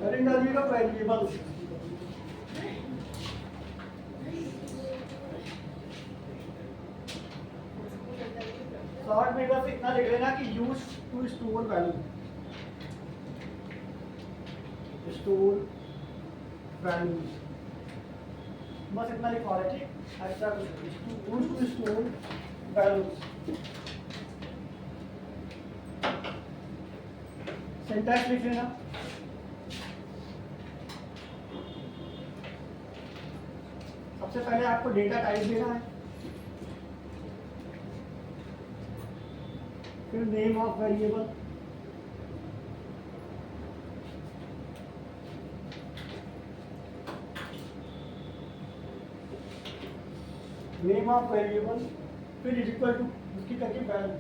Current डालिएगा variable. 60 में बस इतना लिख लेना कि use to store value, store value, बस इतना लिखवा रहे। ठीक, extra use to store value. Syntax लिख लेना। सबसे पहले आपको डेटा टाइप देना है, फिर name of variable, name of variable, फिर इज इक्वल टू उसकी करके वैल्यू।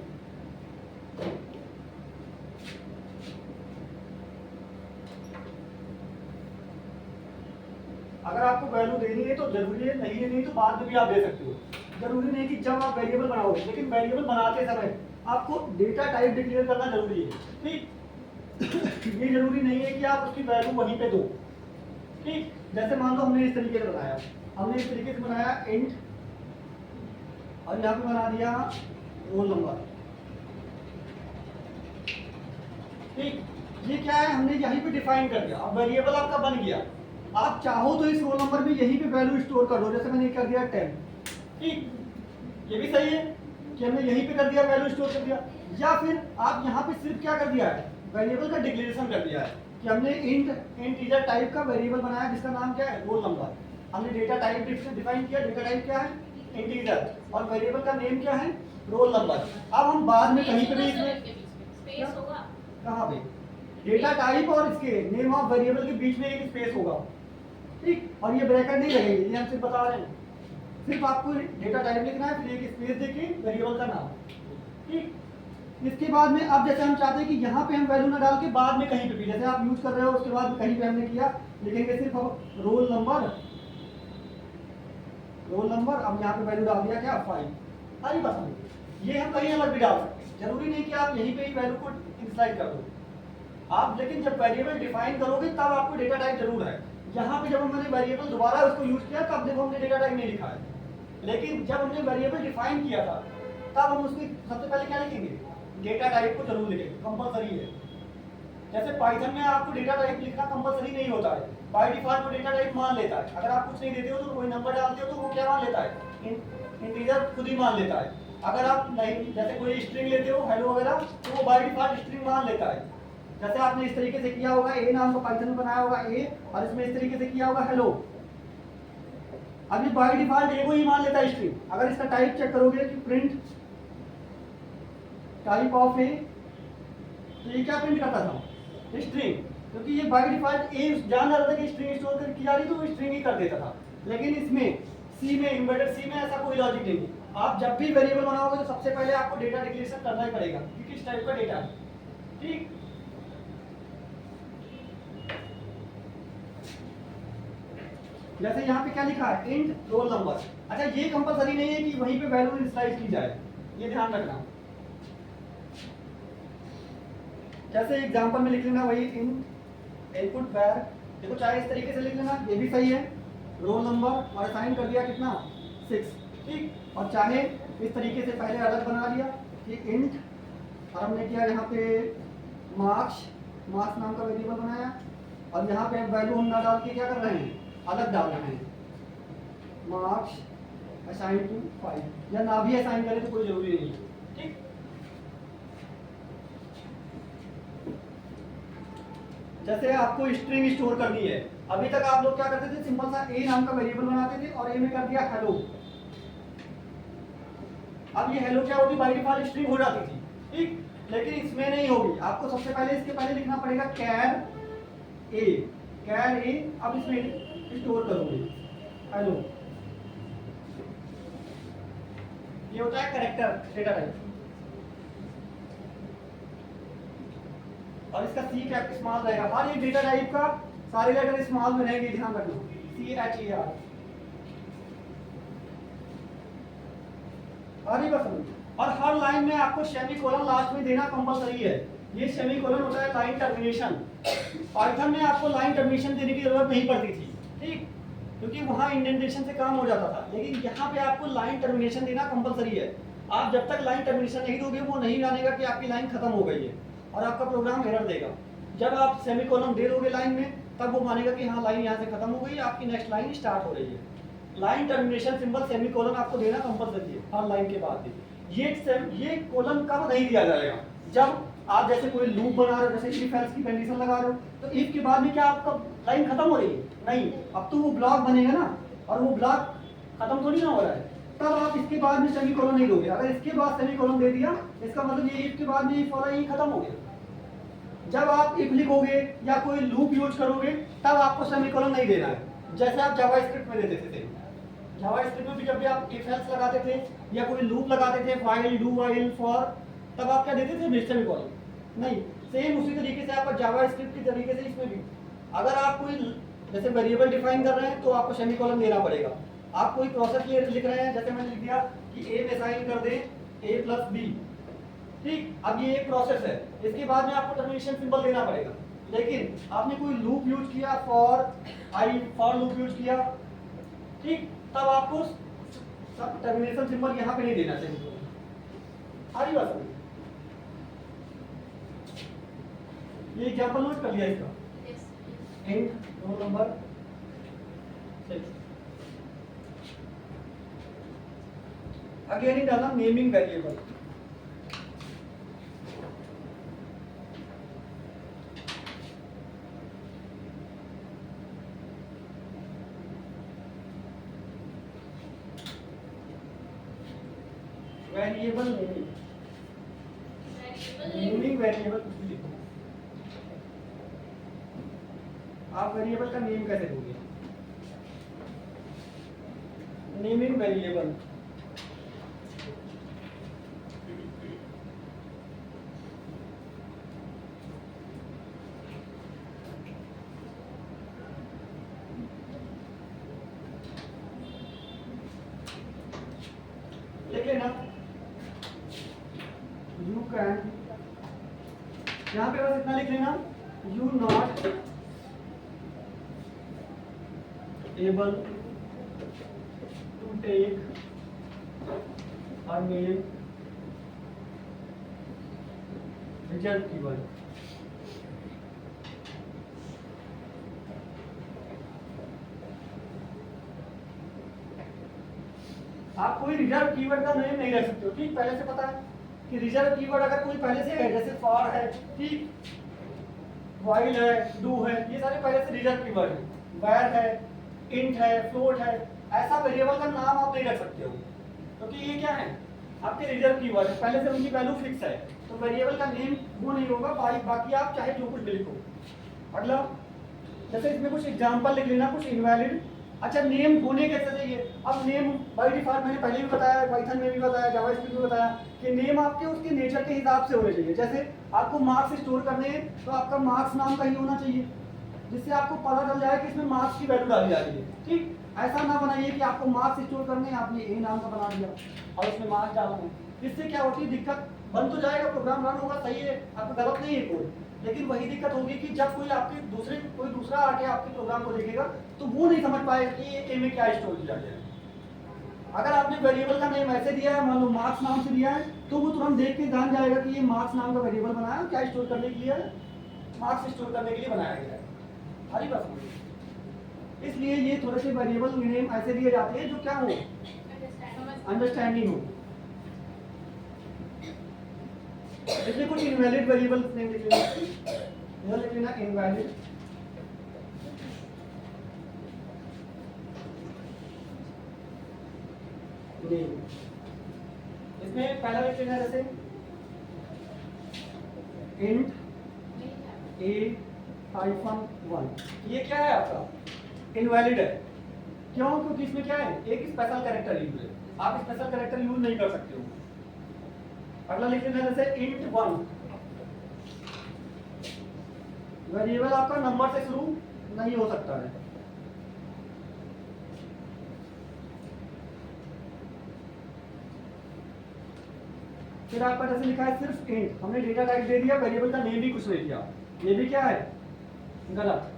अगर आपको वैल्यू देनी है तो जरूरी है, नहीं है नहीं तो बाद में भी आप दे सकते हो। जरूरी नहीं कि जब आप वेरिएबल बनाओगे, लेकिन वेरिएबल बनाते समय आपको डेटा टाइप डिक्लेयर करना जरूरी है। ठीक, ये जरूरी नहीं है कि आप उसकी वैल्यू वहीं पे दो। ठीक, जैसे मान लो हमने इस तरीके से बनाया, हमने इस तरीके से बनाया इंट, और यहाँ पे बना दिया रोल नंबर। ठीक, ये क्या है, हमने यहीं पे डिफाइन कर दिया। अब वेरिएबल आपका बन गया। आप चाहो तो इस रोल नंबर में यहीं पे वैल्यू स्टोर कर दो, जैसे मैंने कर दिया 10। ठीक, ये भी सही है कि हमने यहीं पे कर दिया, वैल्यू स्टोर कर दिया। या फिर आप यहाँ पे सिर्फ क्या कर दिया है, वेरिएबल का डिक्लेरेशन कर दिया है कि हमने इंटीजर टाइप का वेरिएबल बनाया जिसका नाम क्या है, रोल नंबर। हमने डेटा टाइप डिफाइन किया, डेटा टाइप क्या है, इंटीजर, और वेरिएबल का नेम क्या है, रोल नंबर। अब हम बाद में कहीं पे भी इसमें स्पेस होगा, कहाँ पे, डेटा टाइप और इसके नेम ऑफ वेरिएबल के बीच में एक स्पेस होगा। ठीक, और ये ब्रैकेट नहीं लगेंगे, ये हम सिर्फ बता रहे हैं। सिर्फ आपको डेटा टाइप लिखना है, फिर एक स्पेस देके वेरिएबल का नाम। ठीक, इसके बाद में अब जैसे हम चाहते हैं कि यहाँ पे हम वैल्यू ना डाल के बाद में कहीं पे भी, जैसे आप यूज कर रहे हो उसके बाद कहीं पे हमने किया, लिखेंगे सिर्फ रोल नंबर, रोल नंबर। अब यहाँ पे वैल्यू डाल दिया क्या, 5। अरे बस ये हम कहीं अलग भी डाल सकते हैं, जरूरी नहीं कि आप यहीं पे ही वैल्यू को इंस्लाइड कर दो आप। लेकिन जब वेरिएबल डिफाइन करोगे तब आपको डेटा टाइप जरूर है। यहाँ पे जब हमने वेरिएबल दोबारा उसको यूज किया तब देखो हमने डेटा टाइप नहीं लिखा है, लेकिन जब हमने वेरिएबल डिफाइन किया था तब हम उसकी सबसे पहले क्या लिखेंगे, डेटा टाइप को जरूर लिखेंगे, कंपलसरी है। जैसे पाइथन में आपको डेटा टाइप लिखना कंपलसरी नहीं होता है, बाय डिफॉल्ट वो डेटा टाइप मान लेता है। अगर आप कुछ नहीं देते हो तो कोई नंबर डालते हो तो वो क्या मान लेता है, इंटीजर खुद ही मान लेता है। अगर आप नहीं, जैसे कोई स्ट्रिंग लेते हो हेलो वगैरह, तो वो बाय डिफॉल्ट स्ट्रिंग मान लेता है। जैसे आपने इस तरीके से किया होगा, ए नाम का पाइथन में बनाया होगा ए, और इसमें इस तरीके से किया होगा हेलो। अभी बाय डिफॉल्ट ए को ही मान लेता है स्ट्रिंग। अगर इसका टाइप चेक करोगे कि प्रिंट टाइप ऑफ ए, तो ये क्या प्रिंट करता था, स्ट्रिंग, क्योंकि ये बाय डिफॉल्ट ए जान रहा था कि स्ट्रिंग स्टोर कर की जा रही, तो वो स्ट्रिंग ही कर देता था। लेकिन इसमें सी में, इन्वर्टेड सी में ऐसा कोई लॉजिक नहीं है। आप जब भी वेरिएबल बनाओगे तो सबसे पहले आपको डेटा डिक्लेरेशन करना ही पड़ेगा कि किस टाइप का डेटा है। ठीक, जैसे यहाँ पे क्या लिखा है, इंट रोल नंबर। अच्छा, ये कंपलसरी नहीं है कि वहीं पे वैल्यू इनिशियलाइज की जाए, ये ध्यान रखना। जैसे एग्जांपल में लिख लेना वही इनपुट वैर, देखो चाहे इस तरीके से लिख लेना, ये भी सही है, रोल नंबर और असाइन कर दिया कितना, 6। ठीक, और चाहे इस तरीके से पहले अलग बना लिया कि इंट, और हमने किया यहाँ पे मार्क्स, मार्क्स नाम का वेरिएबल बनाया, और यहाँ पे वैल्यू हम ना डाल के क्या कर रहे हैं, अलग डाल रहे हैं, मार्क्स असाइन टू 5, या ना भी असाइन करें तो कोई जरूरी नहीं है। ठीक, जैसे आपको स्ट्रिंग स्टोर करनी है, अभी तक आप लोग क्या करते थे, सिंपल सा ए नाम का वेरिएबल बनाते थे और ए में कर दिया हेलो। अब ये हेलो क्या होती, बाय डिफॉल्ट स्ट्रिंग हो जाती थी। ठीक, लेकिन इसमें नहीं होगी, आपको सबसे पहले इसके पहले लिखना पड़ेगा कैर ए, कैर ए। अब इसमें स्टोर करोगे हेलो, ये होता है कैरेक्टर डेटा टाइप, और इसका सी कैप स्मॉल रहेगा। हर एक डेटा टाइप का सारे लेटर स्मॉल में रहेंगे, ध्यान रखना, CHER। और हर लाइन में आपको सेमीकोलन लास्ट में देना कंपलसरी है। ये सेमीकोलन होता है लाइन टर्मिनेशन। पाइथन में आपको लाइन टर्मिनेशन देने की जरूरत नहीं पड़ती थी, ठीक, क्योंकि वहाँ इंडेंटेशन से काम हो जाता था। लेकिन यहाँ पे आपको लाइन टर्मिनेशन देना कंपलसरी है। आप जब तक लाइन टर्मिनेशन नहीं दोगे वो नहीं मानेगा कि आपकी लाइन खत्म हो गई है और आपका प्रोग्राम एरर देगा। जब आप सेमीकोलन दे दोगे लाइन में, तब वो मानेगा कि हाँ लाइन यहाँ से खत्म हो गई है, आपकी नेक्स्ट लाइन स्टार्ट हो रही है। लाइन टर्मिनेशन सिंबल सेमीकोलन आपको देना कंपलसरी है हर लाइन के बाद भी। ये कोलन कब नहीं दिया जाएगा? जब आप जैसे कोई लूप बना रहे हो, जैसे इफ एल्स की कंडीशन लगा रहे हो, तो इफ के बाद में क्या आपका लाइन खत्म हो रही है? नहीं, अब तो वो ब्लॉक बनेगा ना, और वो ब्लॉक खत्म तो नहीं ना हो रहा है, तब आप इसके बाद में सेमीकोलन नहीं दोगे। अगर इसके बाद सेमीकोलन दे दिया, इसका मतलब ये इफ के बाद में इफ वाला ये खत्म हो गया। जब आप इफ लिखोगे या कोई लूप यूज करोगे, तब आपको सेमीकोलन नहीं देना है, जैसे आप जावास्क्रिप्ट में देते थे। जावास्क्रिप्ट में भी जब भी आप इफ एल्स लगाते थे या कोई लूप लगाते थे, व्हाइल, डू व्हाइल, फॉर, तब आप क्या देते थे? सेमीकोलन नहीं। सेम उसी तरीके से आपका जावास्क्रिप्ट की तरीके से इसमें भी, अगर आप कोई जैसे वेरिएबल डिफाइन कर रहे हैं तो आपको सेमीकोलन देना पड़ेगा। आप कोई प्रोसेस लिख रहे हैं, जैसे मैंने लिख दिया कि ए में साइन कर दे a प्लस बी, ठीक, अब ये एक प्रोसेस है, इसके बाद में आपको टर्मिनेशन सिंबल देना पड़ेगा। लेकिन आपने कोई लूप यूज किया, फॉर लूप यूज किया, ठीक, तब आपको टर्मिनेशन सिंबल यहाँ पे नहीं देना चाहिए। सारी बात समझ, ये एग्जांपल नोट कर लिया इसका। Int roll number 6। अगेन ही डालना naming variable. Variable naming variable लिखो। आप वेरिएबल का नेम कैसे दोगे? नेमिंग वेरिएबल, लिख लेना यू कैन, यहाँ पे बस इतना लिख लेना, you not able to take a name result keyword. आप कोई रिजर्व कीवर्ड का नेम नहीं रख सकते हो, ठीक, पहले से पता है कि रिजर्व कीवर्ड अगर कोई पहले से है, जैसे फॉर है, ठीक, व्हाइल है, डू है, ये सारे पहले से रिजर्व कीवर्ड है, वेयर है, इंट है, फ्लोट है, ऐसा वेरिएबल का नाम आप नहीं रख सकते हो, क्योंकि ये क्या है? आपके रिजर्व कीवर्ड है, पहले से उनकी वैल्यू फिक्स है, तो वेरिएबल का नेम वो नहीं होगा, बाकी आप चाहे जो कुछ भी लिखो। अगला, जैसे इसमें कुछ एग्जांपल लिख लेना, कुछ इनवैलिड। अच्छा, नेम होने कैसे चाहिए? अब नेम बाय डिफॉल्ट मैंने पहले भी बताया, पाइथन में भी बताया, जावास्क्रिप्ट में बताया कि नेम आपके उसके नेचर के हिसाब से होने चाहिए। जैसे आपको मार्क्स स्टोर करने हैं तो आपका मार्क्स नाम का ही होना चाहिए, जिससे आपको पता चल जाए कि इसमें मार्क्स की वैल्यू डाली जा रही है, ठीक। ऐसा ना बनाइए कि आपको मार्क्स स्टोर करने हैं, आपने ए नाम का बना दिया और इसमें मार्क्स डालना है। इससे क्या होती है दिक्कत? बन तो जाएगा, प्रोग्राम रन होगा, सही है, आपको गलत नहीं है कोड, लेकिन वही दिक्कत होगी कि जब कोई दूसरा आके आपके प्रोग्राम को देखेगा तो वो नहीं समझ पाएगा कि ये ए में क्या स्टोर किया गया है। अगर आपने वेरिएबल का नेम ऐसे दिया है, मान लो मार्क्स नाम से दिया है, तो वो तुरंत देख के जान जाएगा कि ये मार्क्स नाम का वेरिएबल बनाया है, क्या स्टोर करने के लिए है? मार्क्स स्टोर करने के लिए बनाया गया है। हरी बात समझिए। इसलिए ये थोड़े से वेरिएबल नेम ऐसे दिए जाते हैं जो क्या हो, अंडरस्टैंडिंग हो। इसलिए कुछ इनवैलिड वेरिएबल नेम लिख लेना, लिख लेना इनवैलिड, नेम। इसमें पहला लिख लेना जैसे इंट a-1, ये क्या है आपका? इनवैलिड है। क्यों? क्योंकि इसमें क्या है, एक स्पेशल कैरेक्टर यूज है, आप स्पेशल कैरेक्टर यूज नहीं कर सकते हो। अगला लिख लेना जैसे इंट 1, वेरिएबल आपका नंबर से शुरू नहीं हो सकता है। फिर आपका जैसे लिखा है सिर्फ इंट, हमने डेटा टाइप दे दिया, वेरिएबल का नेम भी कुछ नहीं दिया, ये भी क्या है गलत।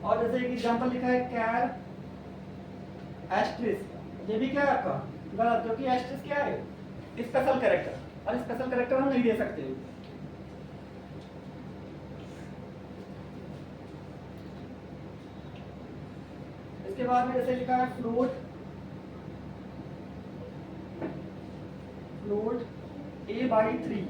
और जैसे एक एग्जांपल लिखा है कैर एस्ट्रिस, ये भी क्या है आपका गलत, क्योंकि एस्ट्रिस क्या है स्पेशल कैरेक्टर, और स्पेशल कैरेक्टर हम नहीं दे सकते। इसके बाद में जैसे लिखा है फ्लोट a/3,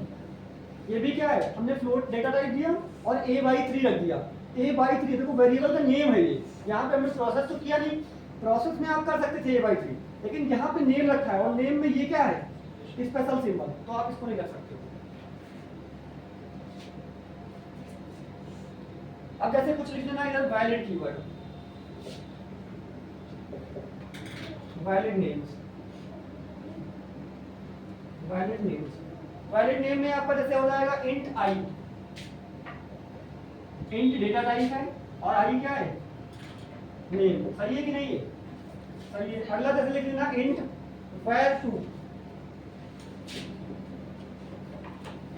ये भी क्या है हमने फ्लोट डेटा टाइप दिया और a/3 रख दिया। a/3 देखो वेरिएबल का नेम है ये, यहाँ पे हमने प्रोसेस तो किया नहीं, प्रोसेस में आप कर सकते थे a/3, लेकिन यहाँ पे नेम रखा है और नेम में ये क्या है स्पेशल सिंबल, तो आप इसको नहीं कर सकते। अब जैसे कुछ लिख लेना इधर valid keyword, valid names, valid names, valid name में आपका जैसे हो जाएगा इंट आई, इंट डेटा टाइप है और आई क्या है नेम, सही है कि नहीं है, सही है। अगला जैसे लिख लेना इंट var2,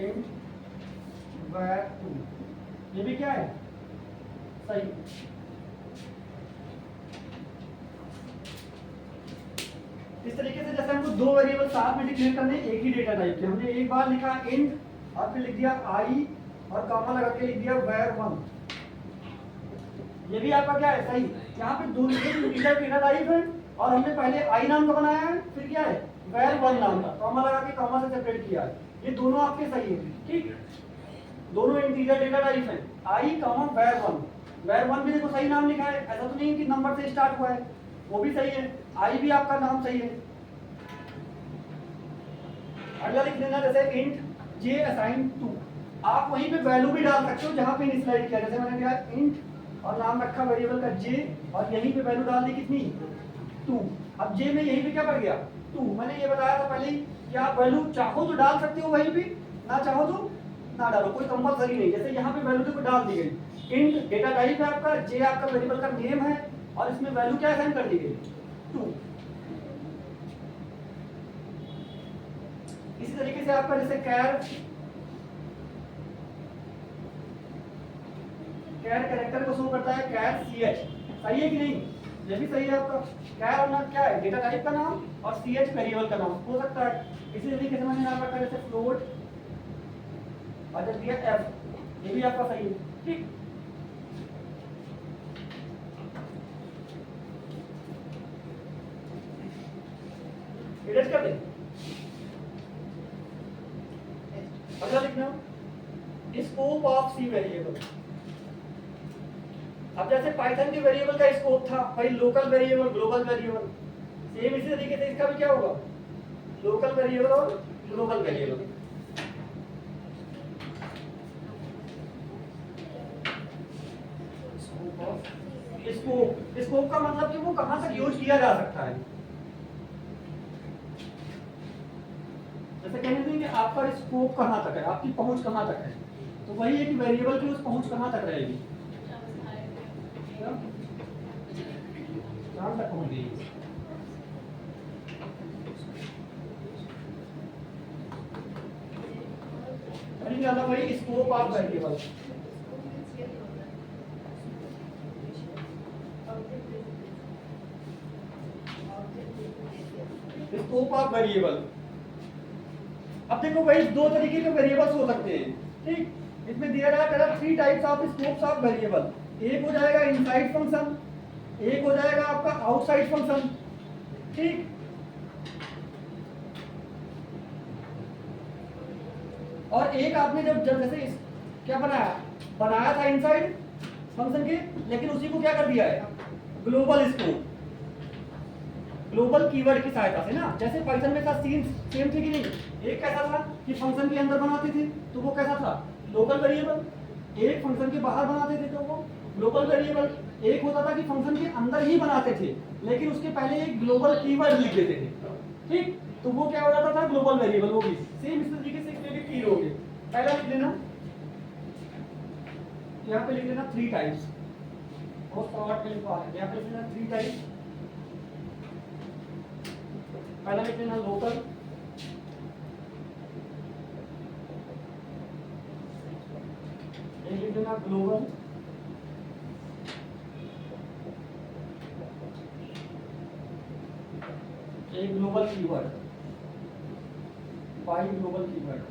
इंट var2, ये भी क्या है सही। इस तरीके से जैसे हमको दो वेरिएबल साथ में डिक्लेयर करने एक ही डेटा टाइप के, हमने एक बार लिखा इंट और फिर लिख दिया आई और कॉमा लगा के लिख दिया var1, ये भी आपका क्या है सही। यहाँ पे दो इंटीजर डेटा टाइप है और हमने पहले आई नाम का बनाया है, फिर क्या है var1 नाम का कॉमा लगा के कॉमा से सेपरेट किया है, ये दोनों आपके सही है, ठीक, दोनों इंटीजर डेटा टाइप है आई कॉमा var1, var1 भी देखो सही नाम लिखा है, ऐसा तो नहीं कि नंबर से स्टार्ट हुआ है, वो भी सही है, आई भी आपका नाम सही है। अगला लिख देना जैसे इंट j असाइन 2, आप वहीं पे वैल्यू भी डाल सकते हो जहां पे इनिशियलाइज किया, जैसे मैंने दिया इंट और नाम रखा वेरिएबल का j और यहीं पे वैल्यू डाल दी कितनी 2, अब j में यहीं पे क्या पड़ गया 2, मैंने ये बताया था पहले कि आप वैल्यू चाहो तो डाल सकते हो वहीं पे, ना चाहो तो ना डालो, कोई कंपलसरी नहीं। जैसे यहाँ पे वैल्यू देखो डाल दी गई, इंट डेटा टाइप है आपका, j आपका वेरिएबल का नेम है और इसमें वैल्यू क्या असाइन कर दी गई 2। इसी तरीके से आपका जैसे कैर कैरेक्टर को शो करता है कैर ch, सही है कि नहीं, ये भी सही है आपका। कैर और नाम क्या है डेटा टाइप का नाम और ch वेरिएबल का नाम हो सकता है। इसी तरीके से मैंने नाम रखा है जैसे फ्लोट और जब दिया f, ये भी आपका सही है, ठीक। एडिट कर दें। अगला लिखना स्कोप ऑफ सी वेरिएबल, अब जैसे पाइथन के वेरिएबल का स्कोप था भाई local variable global variable, same इसी तरीके से इसका भी क्या होगा लोकल वेरिएबल और ग्लोबल वेरिएबल। स्कोप का मतलब कि वो कहां तक यूज किया जा सकता है, जैसे कहते हैं कि आपका स्कोप कहां तक है, आपकी पहुंच कहां तक है, तो वही है कि वेरिएबल की उस पहुंच कहां तक रहेगी, कहां तक पहुंचेगी। भाई scope of variable, scope of variable, अब देखो भाई दो तरीके के वेरिएबल्स हो सकते हैं, ठीक, इसमें दिया रहा है 3 types of scopes of variable, एक हो जाएगा इनसाइड फंक्शन, एक हो जाएगा आपका आउटसाइड फंक्शन, ठीक। और एक आपने जब जैसे क्या बनाया था इनसाइड फंक्शन के, लेकिन उसी को क्या कर दिया है ग्लोबल स्कोप, ग्लोबल कीवर्ड की सहायता से ना, जैसे पाइथन में था सेम थी कि नहीं, एक कैसा था कि फंक्शन के अंदर बनाते थे तो वो कैसा था लोकल वेरिएबल, एक फंक्शन के बाहर बनाते थे तो वो ग्लोबल वेरिएबल, एक होता था कि फंक्शन के अंदर ही बनाते थे लेकिन उसके पहले एक ग्लोबल कीवर्ड लिख देते थे, ठीक, तो वो क्या हो जाता था ग्लोबल वेरिएबल, वो भी सेम इस तरीके से क्लियर हो गए। पहला लिख लेना, यहाँ पे लिख लेना 3 टाइप्स और शॉर्ट में लिखवा है, यहाँ पे लिख लेना 3 टाइप्स पहला लिख लेना लोकल, एक लिख लेना ग्लोबल, एक ग्लोबल कीवर्ड, 5 ग्लोबल कीवर्ड।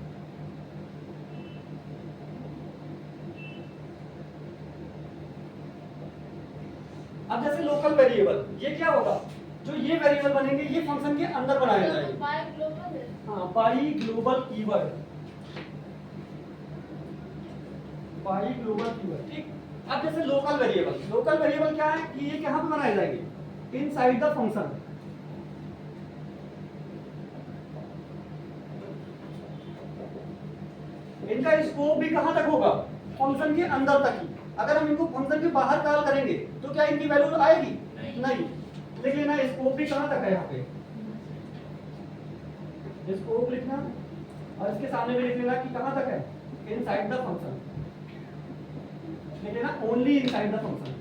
अब जैसे लोकल वेरिएबल, ये क्या होगा, जो ये वेरिएबल बनेंगे ये फंक्शन के अंदर बनाए जाएंगे। हाँ, पाई ग्लोबल कीवर्ड, पाई ग्लोबल कीवर्ड, ठीक। अब जैसे लोकल वेरिएबल, लोकल वेरिएबल क्या है कि ये कहाँ पे बनाए जाएंगे, इनसाइड द फंक्शन। इनका स्कोप भी कहां तक होगा, फंक्शन के अंदर तक ही। अगर हम इनको फंक्शन के बाहर कॉल करेंगे तो क्या इनकी वैल्यू आएगी, नहीं। लिख लेना स्कोप भी कहां तक है, यहाँ पे स्कोप लिखना, और इसके सामने भी लिख लेना कि कहां तक है, इनसाइड द फंक्शन। लिख लेना only inside the function.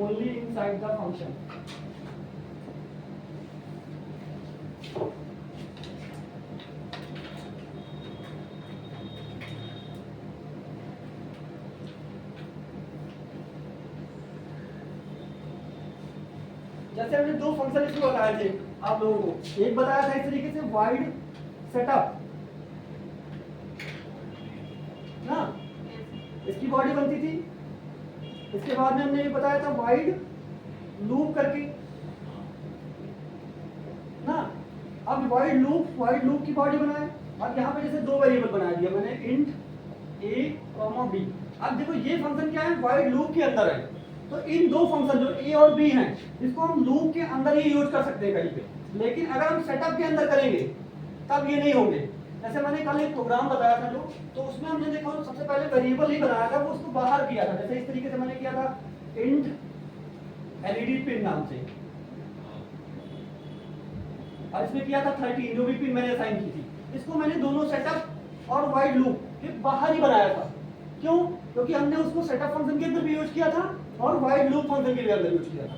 Only inside the function. जैसे हमने दो फंक्शन इसमें बताए थे आप लोगों को, एक बताया था इस तरीके से वाइड सेटअप ना, इसकी बॉडी बनती थी। इसके बाद में हमने ये बताया था वाइड लूप करके ना। अब वाइड लूप की बॉडी बनाए। अब यहाँ पे जैसे दो वेरिएबल बना दिया मैंने, इंट ए कॉमा बी। अब देखो ये फंक्शन क्या है, वाइड लूप के अंदर है, तो इन दो फंक्शन जो ए और बी हैं इसको हम लूप के अंदर ही यूज कर सकते हैं कहीं पे। लेकिन अगर हम सेटअप के अंदर करेंगे तब ये नहीं होंगे। जैसे मैंने कल एक प्रोग्राम बताया था जो, तो उसमें हमने देखो सबसे पहले वेरिएबल ही बनाया था, वो उसको बाहर किया था। जैसे इस तरीके से मैंने किया था इंट एलईडी पिन नाम से, और इसमें किया था 13 जो भी पिन मैंने असाइन की थी। इसको मैंने दोनों सेटअप और वाइड लूप के बाहर ही बनाया था। क्यों? क्योंकि हमने उसको सेटअप फंक्शन के अंदर भी यूज किया था और वाइड लूप फंक्शन के अंदर यूज किया था।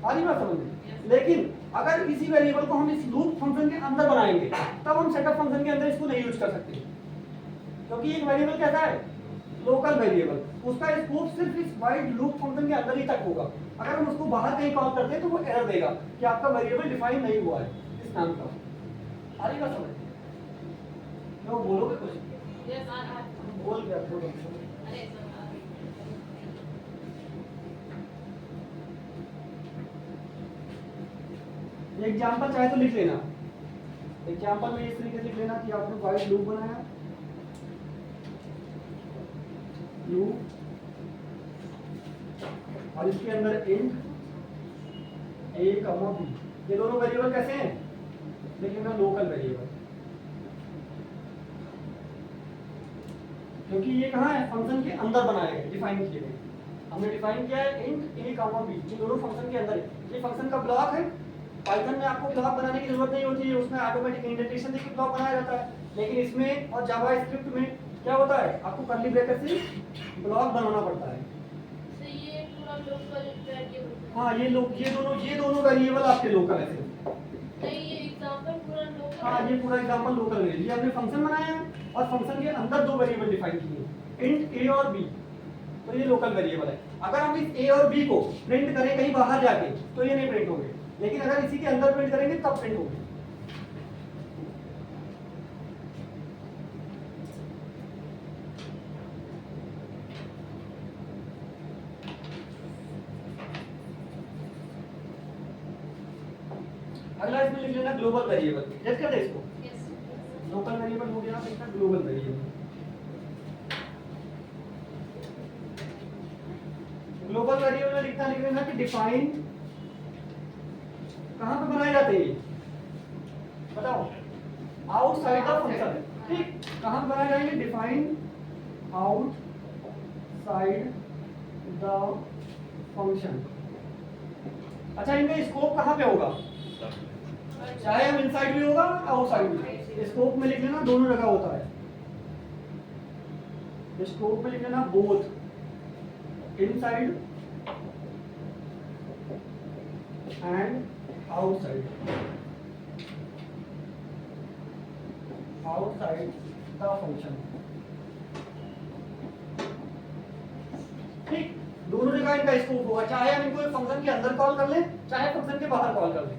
आ रही बात समझ में? लेकिन अगर इसी वेरिएबल को हम इस लूप फंक्शन के अंदर बनाएंगे तब हम सेटअप फंक्शन के अंदर इसको नहीं यूज कर सकते, क्योंकि एक वेरिएबल कैसा है, लोकल वेरिएबल, उसका स्कोप सिर्फ इस वाइड लूप फंक्शन के अंदर ही तक होगा। अगर हम उसको बाहर कहीं कॉल करते हैं तो वो एरर देगा कि आपका वेरिएबल डिफाइन नहीं हुआ है इस नाम का। आ रही बात समझ? तो बोलोगे कुछ? बोल क्या बोलो? एग्जाम्पल चाहे तो लिख लेना। एग्जाम्पल में इस तरीके से लिख लेना कि आपने वाइड लूप बनाया, लूप, और इसके अंदर इंट ए कॉमा बी। ये दोनों वेरिएबल कैसे हैं, लिख लेना लोकल वेरिएबल, क्योंकि ये कहाँ है, फंक्शन के अंदर बनाए गए, डिफाइन किए गए। हमने डिफाइन किया है इंट ए कॉमा बी, ये दोनों फंक्शन के अंदर है। ये फंक्शन का ब्लॉक है। पाइथन में आपको ब्लॉक बनाने की जरूरत नहीं होती है, उसमें ऑटोमेटिक इंडेंटेशन देके ब्लॉक बनाया जाता है। लेकिन इसमें और जावा स्क्रिप्ट में क्या होता है, आपको कर्ली ब्रैकेट से ब्लॉक बनाना पड़ता है। तो ये पूरा लोकल वेरिएबल। हाँ, ये दोनों वेरिएबल आपके लोकल है सिर्फ। नहीं, ये एग्जांपल पूरा लोकल। हाँ, ये पूरा एग्जांपल लोकल है। ये हमने फंक्शन बनाया है और फंक्शन के अंदर दो वेरिएबल डिफाइन किए, इंट ए और बी, तो ये लोकल वेरिएबल है। अगर हम इस ए और बी को प्रिंट करें कहीं बाहर जाके तो ये नहीं प्रिंट होंगे, लेकिन अगर इसी के अंदर प्रिंट करेंगे तब प्रिंट होंगे। अगला इसमें लिख लेना ग्लोबल वेरिएबल। जैसे कर दे इसको, लोकल वेरिएबल हो गया, इसका ग्लोबल वेरिएबल। ग्लोबल वेरिएबल में लिख लेना कि डिफाइन कहां पे बनाए जाते हैं, बताओ, आउटसाइड द फंक्शन। ठीक, कहां पे बनाए जाएंगे, डिफाइन आउटसाइड द फंक्शन। अच्छा, इनका स्कोप कहां पे होगा, चाहे हम इनसाइड भी होगा आउटसाइड भी। स्कोप में लिख लेना दोनों जगह होता है। स्कोप में लिख लेना both inside and outside the function. ठीक, दोनों जगह इनका स्कोप होगा, चाहे हम इनको फंक्शन के अंदर कॉल कर लें चाहे फंक्शन के बाहर कॉल कर लें।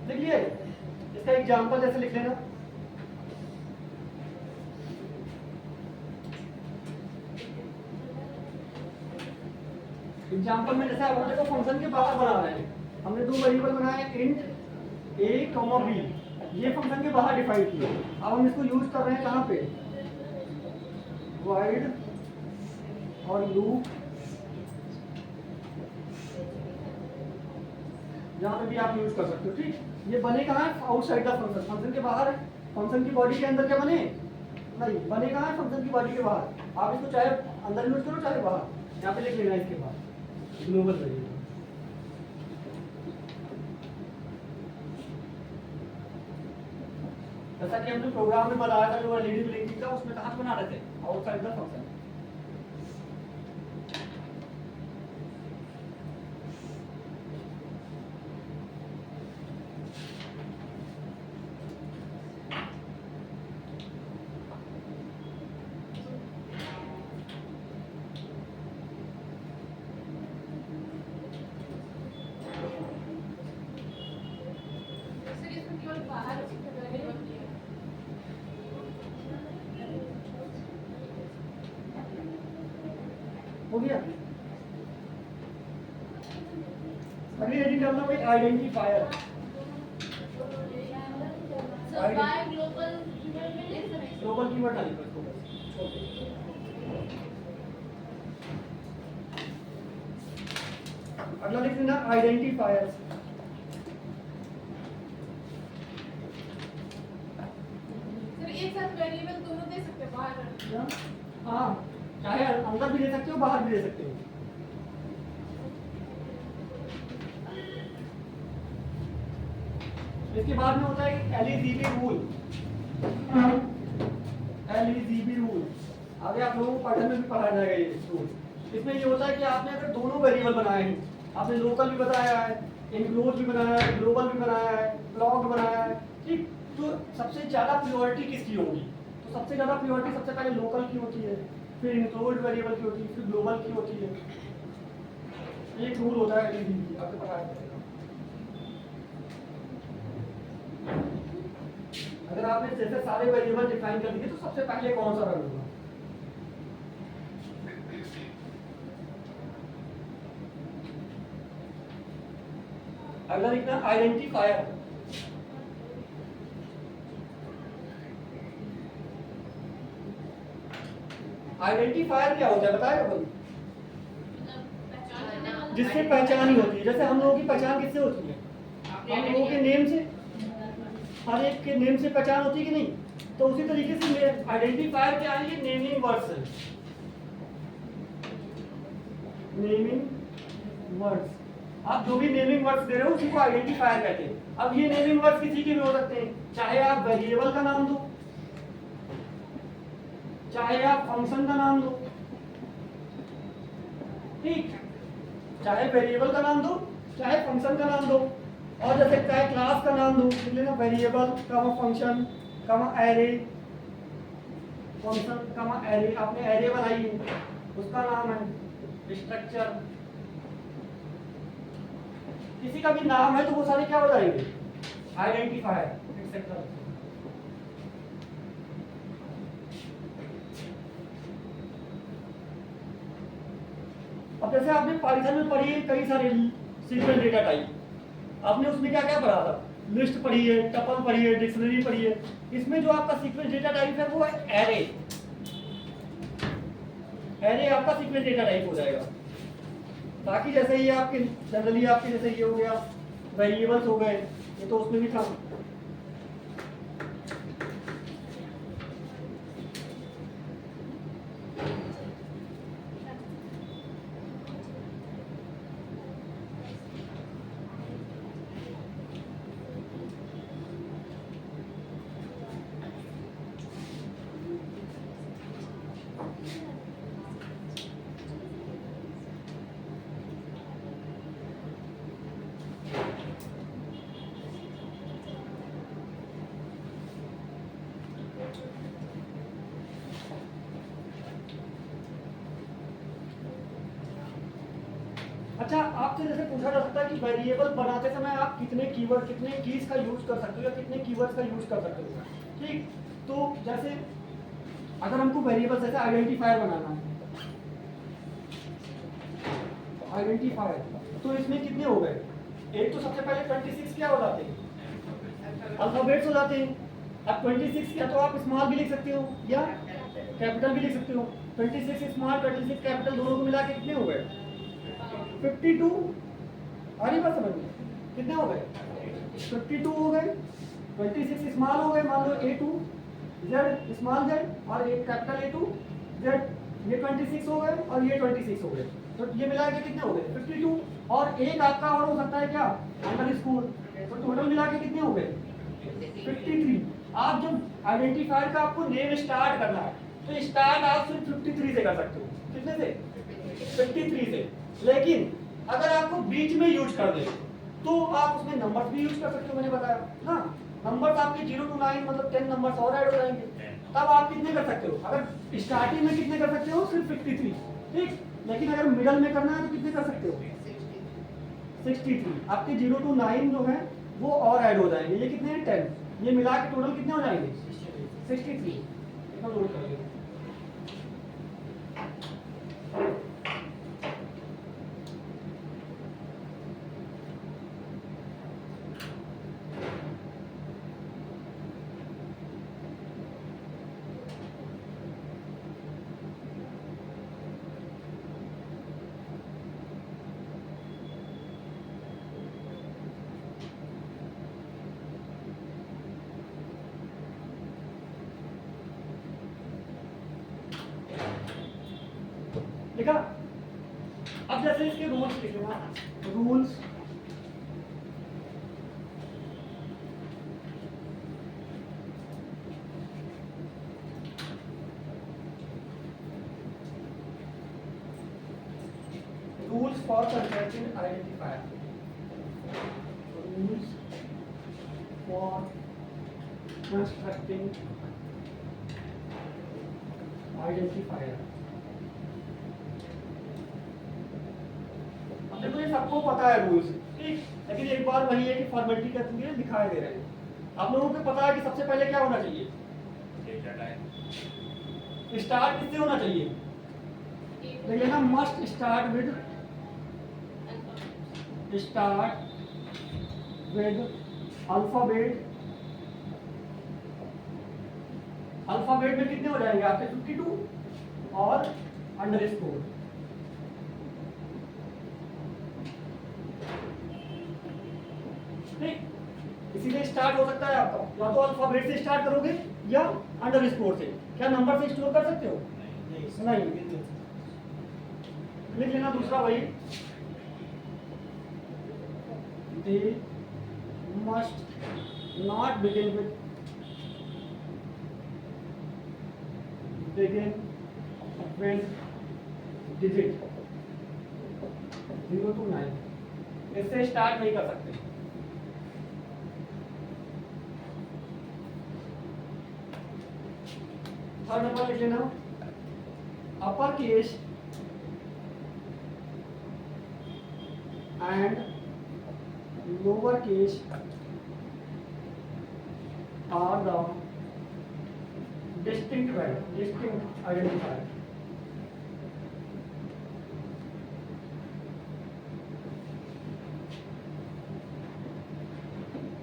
देखिए इसका एग्जांपल जैसे लिख लेना, एग्जांपल में जैसे आप देखो फंक्शन के बाहर बना रहे हैं, हमने दो वेरिएबल बनाए इंट a कॉमा b, ये फंक्शन के बाहर डिफाइन किए। अब हम इसको यूज कर रहे हैं कहाँ पे, void और लूप, जहाँ पे भी आप यूज कर सकते हो। ठीक, ये बने कहाँ है, आउटसाइड द फंक्शन, फंक्शन के बाहर है। फंक्शन की बॉडी के अंदर क्या बने, नहीं बने कहाँ है, फंक्शन की बॉडी के बाहर। आप इसको चाहे अंदर यूज करो चाहे बाहर, यहाँ पे लिख लेना इसके बाद ग्लोबल वेरिएबल। जैसा कि हमने प्रोग्राम में बताया था जो एलईडी ब्लिंकिंग था, उसमें कहाँ बना रहे थे, आउटसाइड द फंक्शन। हो गया। अगली हेडिंग डालना भाई identifier. Sir by global keyword में लिख सकते हैं। ग्लोबल कीवर्ड डालिए इसको बस। अगला लिख लेना आइडेंटिफायर्स। सर एक साथ वेरिएबल दोनों दे सकते हैं बाहर? हाँ, चाहे अंदर भी दे सकते हो बाहर भी दे सकते हो। इसके बाद में होता है एलईजीबी रूल। एलईजीबी रूल आगे आप लोगों को पढ़ने में भी पढ़ाया जाएगा ये रूल। इसमें ये होता है कि आपने अगर दोनों वेरिएबल बनाए हैं, आपने लोकल भी बताया है, इंक्लूड भी बनाया है, ग्लोबल भी बनाया है, ब्लॉक बनाया है, ठीक, तो सबसे ज्यादा प्रायोरिटी किसकी होगी? तो सबसे ज्यादा प्रायोरिटी सबसे पहले लोकल की होती है, फिर इंक्लूड वेरिएबल की होती है, फिर ग्लोबल की होती है। एक रूल होता है एलईजीबी, आपको पता है। अगर आपने जैसे सारे वेरिएबल डिफाइन कर दिए तो सबसे पहले कौन सा रन होगा? अगला लिखना आइडेंटिफायर। आइडेंटिफायर क्या होता है बताएगा कोई? जिससे पहचान ही होती है। जैसे हम लोगों की पहचान किससे होती है? हम लोगों के नेम से, हर एक के नेम से पहचान होती है कि नहीं? तो उसी तरीके से आइडेंटिफायर क्या है? ये नेमिंग वर्ड्स है। नेमिंग वर्ड्स, आप जो भी नेमिंग वर्ड्स दे रहे हो उसी को आइडेंटिफायर कहते हैं। अब ये नेमिंग वर्ड्स किसी के भी हो सकते हैं, चाहे आप वेरिएबल का नाम दो, चाहे आप फंक्शन का नाम दो, ठीक, चाहे वेरिएबल का नाम दो चाहे फंक्शन का नाम दो। और जैसे चाहे क्लास का नाम दो, लिख लेना वेरिएबल कमा फंक्शन कमा एरे, फंक्शन कमा एरे। आपने एरे बनाई है उसका नाम है स्ट्रक्चर। किसी का भी नाम है तो वो सारे क्या हो जाएंगे? Identifier etcetera. अब जैसे आपने पाइथन में पढ़ी है कई सारे सीक्वेंस डेटा टाइप, आपने उसमें क्या क्या पढ़ा था, लिस्ट पढ़ी है, टपल पढ़ी है, डिक्शनरी पढ़ी है। इसमें जो आपका सीक्वेंस डेटा टाइप है वो है एरे। एरे आपका सीक्वेंस डेटा टाइप हो जाएगा। बाकी जैसे ये आपके जनरली आपके जैसे ये हो गया वेरिएबल्स हो गए, ये तो उसमें भी था। अच्छा, आपसे जैसे पूछा जा सकता है कि वेरिएबल बनाते समय आप कितने कीवर्ड, कितने कीज का यूज कर सकते हो या कितने कीवर्ड्स का यूज कर सकते हो। ठीक, तो जैसे अगर हमको वेरिएबल जैसे आइडेंटिफायर बनाना है, आइडेंटिफायर, तो इसमें कितने हो गए, एक तो सबसे पहले 26 क्या हो जाते हैं, अल्फाबेट्स हो जाते हैं। अब 26 क्या तो आप स्मॉल भी लिख सकते हो या कैपिटल भी लिख सकते हो। 26 स्मॉल 26 कैपिटल दोनों को मिला के कितने हो गए 52। आ रही बात समझ में, कितने हो गए 52 हो गए। 26 स्मॉल हो गए, मान लो A2 Z स्मॉल Z और एक कैपिटल A2 Z, ये 26 हो गए और ये 26 हो गए। तो ये मिला के कितने हो गए 52। और एक आपका और हो सकता है क्या अंडरस्कोर, तो टोटल मिला के कितने हो गए 53। आप जब आइडेंटिफायर का आपको नेम स्टार्ट करना है तो स्टार्ट आप सिर्फ 53 से कर सकते हो। कितने से 53 से। लेकिन अगर आपको बीच में यूज कर दे तो आप उसमें नंबर्स भी यूज कर सकते हो, मैंने बताया ना। नंबर्स आपके 0 to 9 मतलब 10 नंबर्स और ऐड हो जाएंगे। तब आप कितने कर सकते हो, अगर स्टार्टिंग में कितने कर सकते हो सिर्फ 53। ठीक, लेकिन अगर मिडल में करना है तो कितने कर सकते हो 63। आपके 0 to 9 जो है वो और ऐड हो जाएंगे, ये कितने हैं 10, ये मिला के टोटल कितने हो जाएंगे 63। इतना नोट कर लो। देखा, अब जैसे इसके रूल्स लिख लेना, rules rules for constructing identifier, rules for constructing identifier. देखो ये सबको पता है रूल्स, ठीक, लेकिन एक बार वही है कि फॉर्मेलिटी के लिए दिखाई दे रहे हैं। आप लोगों को पता है कि सबसे पहले क्या होना चाहिए, स्टार्ट किससे होना चाहिए, देखिए ना, must start with alphabet. Alphabet में कितने हो जाएंगे आपके 52 और अंडरस्कोर। इसीलिए स्टार्ट हो सकता है आपका, या तो अल्फाबेट से स्टार्ट करोगे या अंडरस्कोर से। क्या नंबर से स्टोर कर सकते हो, नहीं। लिख लेना दूसरा वही, they must not begin with digit 0 to 9, इससे स्टार्ट नहीं कर सकते। थर्ड नंबर लिख लेना, upper case and lower case are the distinct identifier.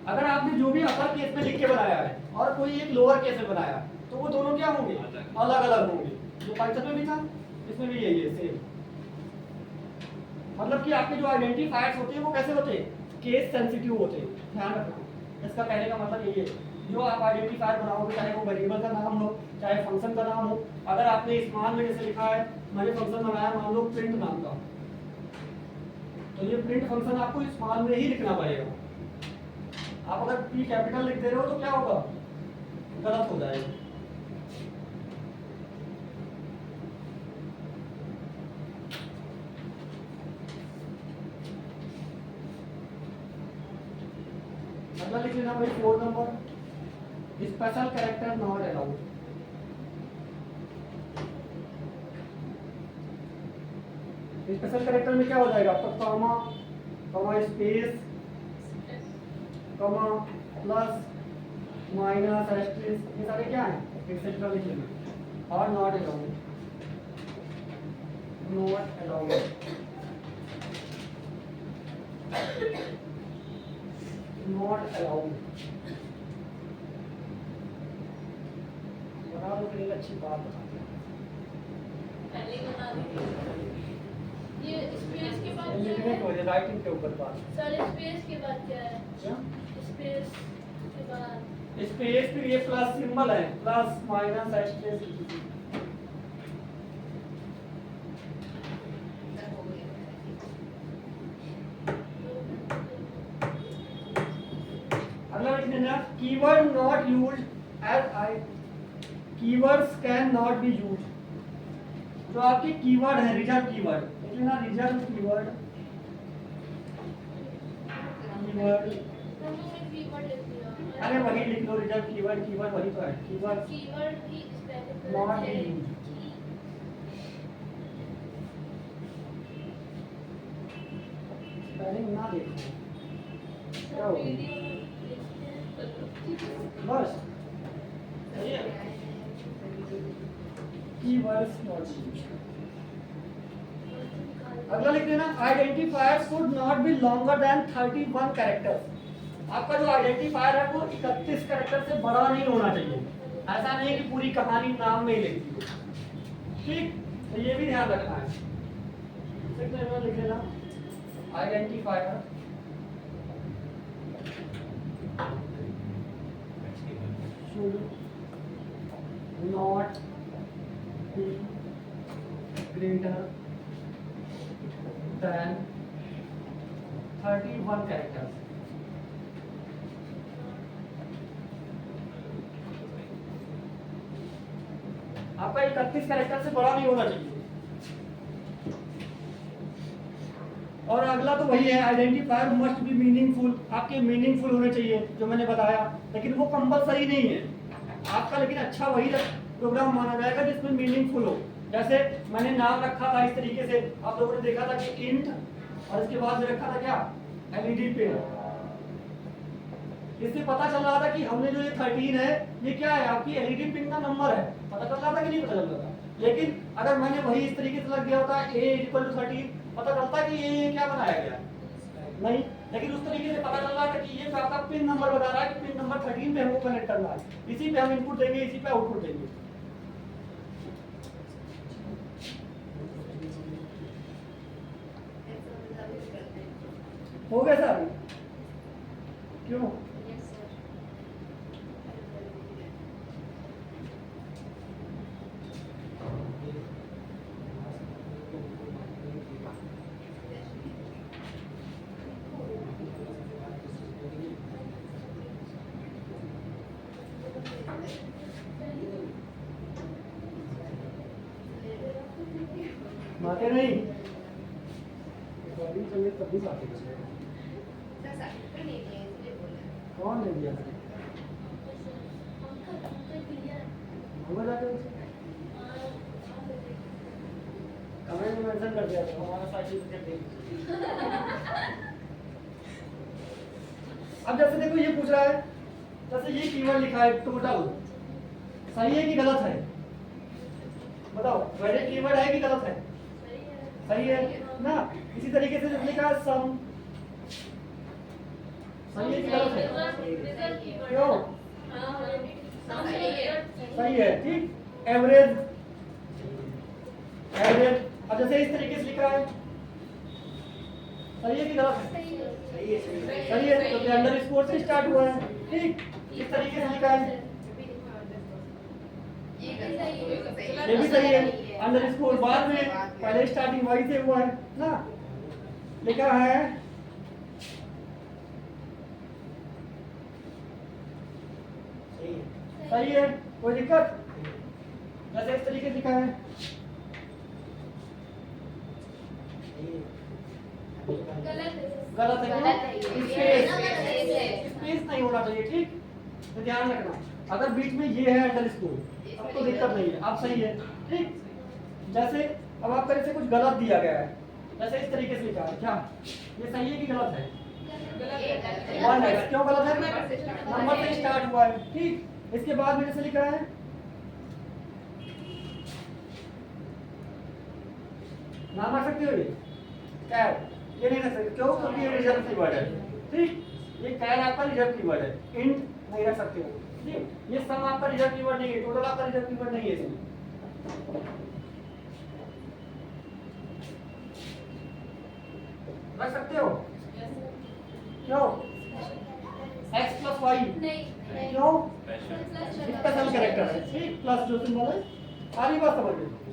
अगर आपने जो भी अपर केस में लिख के बनाया है और कोई एक लोअर केस में बनाया तो वो दोनों क्या होंगे, अलग अलग होंगे। जो पाइथन में भी था इसमें भी यही है सेम। मतलब कि आपके जो आइडेंटिफायर्स होते हैं वो कैसे होते हैं, केस सेंसिटिव होते हैं, ध्यान रखना। इसका कहने का मतलब यही है, जो आप आइडेंटिफायर बनाओगे चाहे वो वेरिएबल का नाम हो चाहे फंक्शन का नाम हो, अगर आपने स्मॉल में जैसे लिखा है, मैंने फंक्शन बनाया मान लो प्रिंट नाम का, तो ये प्रिंट फंक्शन आपको स्मॉल में ही लिखना पड़ेगा। आप अगर पी कैपिटल लिख दे रहे हो तो क्या होगा, गलत हो जाएगा। अगला लिख लेना भाई 4 number, special character not allowed. Special character में क्या हो जाएगा आपका, comma comma space comma plus minus asterisk, ये सारे क्या हैं, एक्सेट्रा लिख लेना। और not allowed, not allowed, not allowed. बता दो कि अच्छी बात बताते हैं। पहले बता दो ये स्पेस के बाद क्या लिखने है को है राइटिंग के ऊपर बात। सर, स्पेस के बाद क्या है, क्या स्पेस के बाद स्पेस फिर ये प्लस सिंबल है, प्लस माइनस एस्टेरिस्क। अगला लिख देना keyword not used as I, keywords can not be used. जो आपके कीवर्ड है रिजर्व कीवर्ड, लिख लेना रिजर्व कीवर्ड, कीवर्ड कीवर्ड लिख दिया। अरे वही लिख लो रिजर्व कीवर्ड, कीवर्ड वही तो है, कीवर्ड कीवर्ड की spelling not be used. Spelling ना देखो क्या हो गया? बस सही है, कीवर्ड्स नॉट यूज्ड। अगला लिख देना identifiers could not be longer than 31 characters. आपका जो आइडेंटिफायर है वो 31 कैरेक्टर से बड़ा नहीं होना चाहिए। ऐसा नहीं है कि पूरी कहानी नाम में ही लिखी हो, ठीक, तो ये भी ध्यान रखना है। सेकंड में लिख लेना identifier should not be greater than 31 characters। आपका 31 कैरेक्टर से बड़ा नहीं होना चाहिए। और अगला तो वही है आइडेंटिफायर मस्ट बी मीनिंगफुल, आपके मीनिंगफुल होने चाहिए जो मैंने बताया, लेकिन वो कंपलसरी नहीं है आपका, लेकिन अच्छा वही प्रोग्राम माना जाएगा जिसमें मीनिंगफुल हो। जैसे मैंने नाम रखा था इस तरीके से, आप लोगों ने देखा था कि इंट, और इसके बाद में रखा था क्या, एलईडी पिन। इससे पता चल रहा था कि हमने जो ये 13 है ये क्या है, आपकी एलईडी पिन का नंबर है, पता चल रहा था कि नहीं पता चल रहा था। लेकिन अगर मैंने वही इस तरीके से लग गया होता A=13, पता चलता कि ये क्या बनाया गया, नहीं, लेकिन उस तरीके से पता चल रहा था कि ये आपका पिन नंबर बता रहा है कि पिन नंबर 13 पे हमको कनेक्ट करना है, इसी पे हम इनपुट देंगे, इसी पे आउटपुट देंगे। हो गया सर, क्यों माते नहीं तभी चलिए तभी बात करेंगे। कौन ले लिया होगा जाके कमेंट में मेंशन कर दिया था हमारा सर्टिफिकेट दे। अब जैसे देखो ये पूछ रहा है, जैसे ये कीवर्ड लिखा है टोटल, सही है कि गलत है, बताओ, वैलिड कीवर्ड है कि गलत है, सही है ना। इसी तरीके से जब लिखा है सम, सही है कि गलत है, क्यों? हाँ हाँ सही है। सही है, ठीक। एवरेज, एवरेज अब जैसे इस तरीके से लिखा है, सही है कि गलत है? सही है, तो अंडर स्कोर से स्टार्ट हुआ है, ठीक। इस तरीके से लिखा है, ये भी सही है। अंडर स्कोर बाद में, पहले स्टार्टिंग वाई से हुआ है ना। लिखा है सही है, कोई दिक्कत? जैसे इस तरीके से लिखा है, गलत है क्यों? स्पेस नहीं होना चाहिए, ठीक। तो ध्यान रखना, अगर बीच में ये है अंडर स्कोर अब तो दिक्कत नहीं है, अब सही है, ठीक। जैसे अब आपका जैसे कुछ गलत दिया गया है, जैसे इस तरीके से लिखा है, क्या ये सही है कि गलत है? वन है, क्यों गलत है? नंबर से स्टार्ट हुआ है, ठीक। इसके बाद में जैसे लिखा है नाम रख सकते हो ये कैर, ये नहीं रख सकते, क्यों? क्योंकि ये रिजर्व कीवर्ड है, ठीक। ये कैर आपका रिजर्व कीवर्ड है, इंट नहीं रख सकते हो, ठीक। ये सम आपका रिजर्व कीवर्ड नहीं है, टोटल आपका रिजर्व कीवर्ड नहीं है इसमें। रख सकते हो क्यों? x प्लस वाई क्यों? स्पेशल कैरेक्टर है, ठीक। प्लस जो सिंबल है, सारी बात समझ लो।